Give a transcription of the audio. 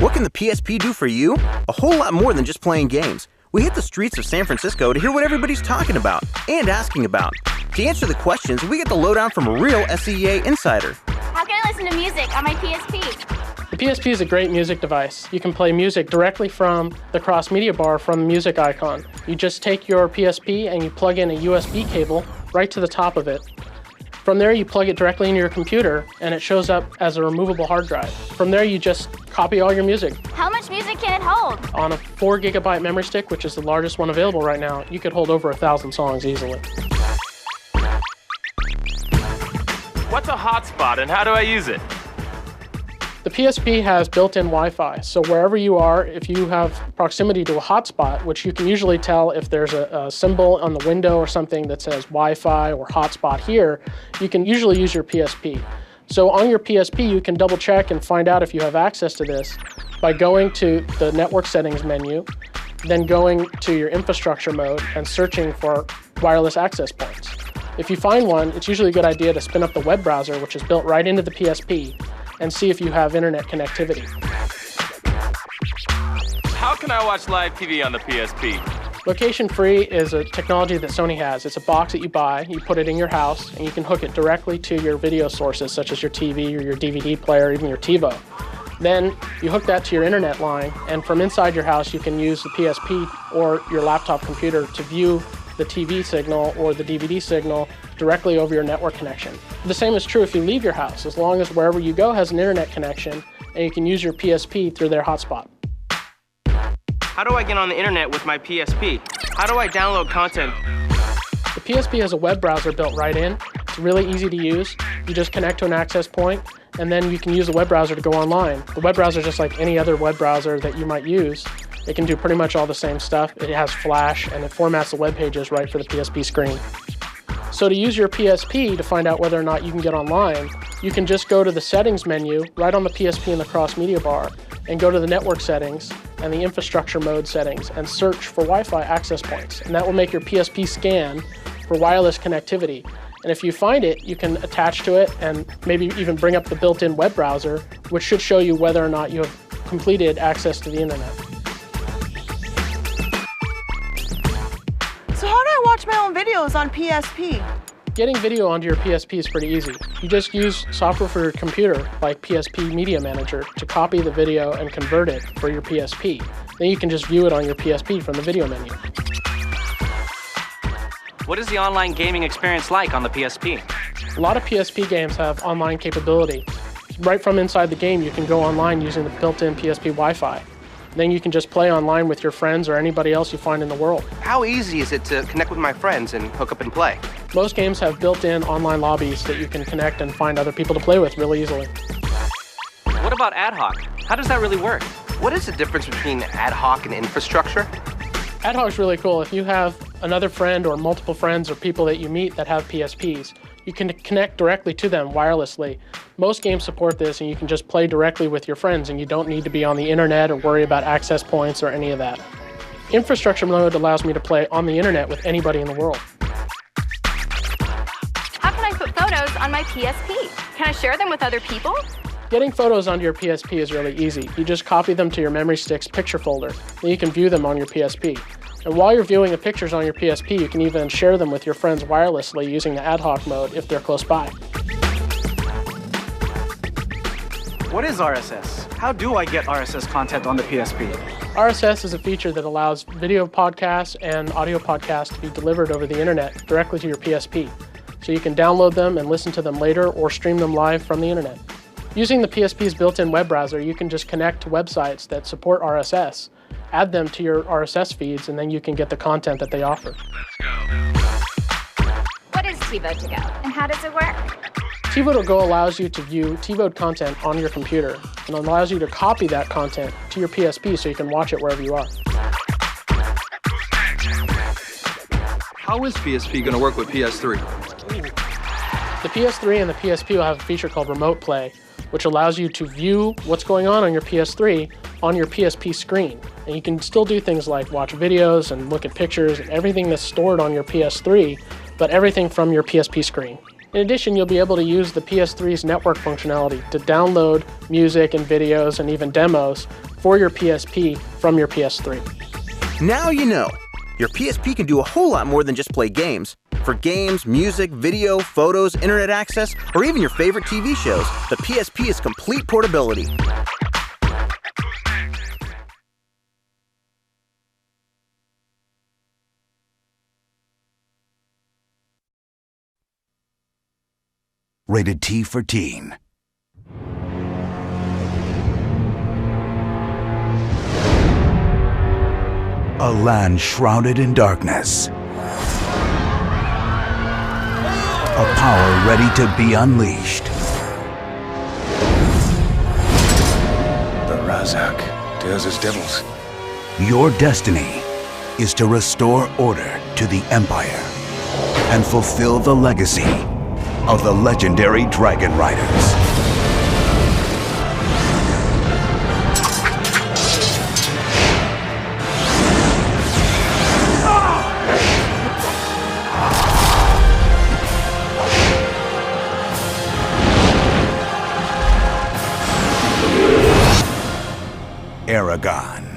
What can the PSP do for you? A whole lot more than just playing games. We hit the streets of San Francisco to hear what everybody's talking about and asking about. To answer the questions, we get the lowdown from a real SCEA insider. How can I listen to music on my PSP? The PSP is a great music device. You can play music directly from the cross-media bar from the music icon. You just take your PSP and you plug in a USB cable right to the top of it. From there, you plug it directly into your computer, and it shows up as a removable hard drive. From there, you just copy all your music. How much music can it hold? On a 4 gigabyte memory stick, which is the largest one available right now, you could hold over 1,000 songs easily. What's a hotspot and how do I use it? The PSP has built-in Wi-Fi, so wherever you are, if you have proximity to a hotspot, which you can usually tell if there's a symbol on the window or something that says Wi-Fi or hotspot here, you can usually use your PSP. So on your PSP, you can double check and find out if you have access to this by going to the network settings menu, then going to your infrastructure mode and searching for wireless access points. If you find one, it's usually a good idea to spin up the web browser, which is built right into the PSP, and see if you have internet connectivity. How can I watch live TV on the PSP? Location Free is a technology that Sony has. It's a box that you buy, you put it in your house, and you can hook it directly to your video sources, such as your TV or your DVD player, or even your TiVo. Then you hook that to your internet line, and from inside your house, you can use the PSP or your laptop computer to view the TV signal or the DVD signal directly over your network connection. The same is true if you leave your house, as long as wherever you go has an internet connection, and you can use your PSP through their hotspot. How do I get on the internet with my PSP? How do I download content? The PSP has a web browser built right in. It's really easy to use. You just connect to an access point, and then you can use the web browser to go online. The web browser is just like any other web browser that you might use. It can do pretty much all the same stuff. It has Flash, and it formats the web pages right for the PSP screen. So to use your PSP to find out whether or not you can get online, you can just go to the settings menu right on the PSP in the cross-media bar and go to the network settings and the infrastructure mode settings and search for Wi-Fi access points. And that will make your PSP scan for wireless connectivity. And if you find it, you can attach to it and maybe even bring up the built-in web browser, which should show you whether or not you have completed access to the internet. So how do I watch my own videos on PSP? Getting video onto your PSP is pretty easy. You just use software for your computer, like PSP Media Manager, to copy the video and convert it for your PSP. Then you can just view it on your PSP from the video menu. What is the online gaming experience like on the PSP? A lot of PSP games have online capability. Right from inside the game, you can go online using the built-in PSP Wi-Fi. Then you can just play online with your friends or anybody else you find in the world. How easy is it to connect with my friends and hook up and play? Most games have built-in online lobbies that you can connect and find other people to play with really easily. What about ad hoc? How does that really work? What is the difference between ad hoc and infrastructure? Ad hoc is really cool. If you have another friend or multiple friends or people that you meet that have PSPs, you can connect directly to them wirelessly. Most games support this, and you can just play directly with your friends, and you don't need to be on the internet or worry about access points or any of that. Infrastructure mode allows me to play on the internet with anybody in the world. How can I put photos on my PSP? Can I share them with other people? Getting photos onto your PSP is really easy. You just copy them to your memory stick's picture folder, then you can view them on your PSP. And while you're viewing the pictures on your PSP, you can even share them with your friends wirelessly using the ad hoc mode if they're close by. What is RSS? How do I get RSS content on the PSP? RSS is a feature that allows video podcasts and audio podcasts to be delivered over the internet directly to your PSP. So you can download them and listen to them later or stream them live from the internet. Using the PSP's built-in web browser, you can just connect to websites that support RSS, add them to your RSS feeds, and then you can get the content that they offer. What is TiVo to go, and how does it work? TiVo to Go allows you to view TiVo'd content on your computer and allows you to copy that content to your PSP so you can watch it wherever you are. How is PSP going to work with PS3? The PS3 and the PSP will have a feature called Remote Play, which allows you to view what's going on your PS3 on your PSP screen. And you can still do things like watch videos and look at pictures and everything that's stored on your PS3, but everything from your PSP screen. In addition, you'll be able to use the PS3's network functionality to download music and videos and even demos for your PSP from your PS3. Now you know. Your PSP can do a whole lot more than just play games. For games, music, video, photos, internet access, or even your favorite TV shows, the PSP is complete portability. Rated T for Teen. A land shrouded in darkness. A power ready to be unleashed. The Razak dares as devils. Your destiny is to restore order to the Empire and fulfill the legacy of the legendary Dragon Riders. Eragon.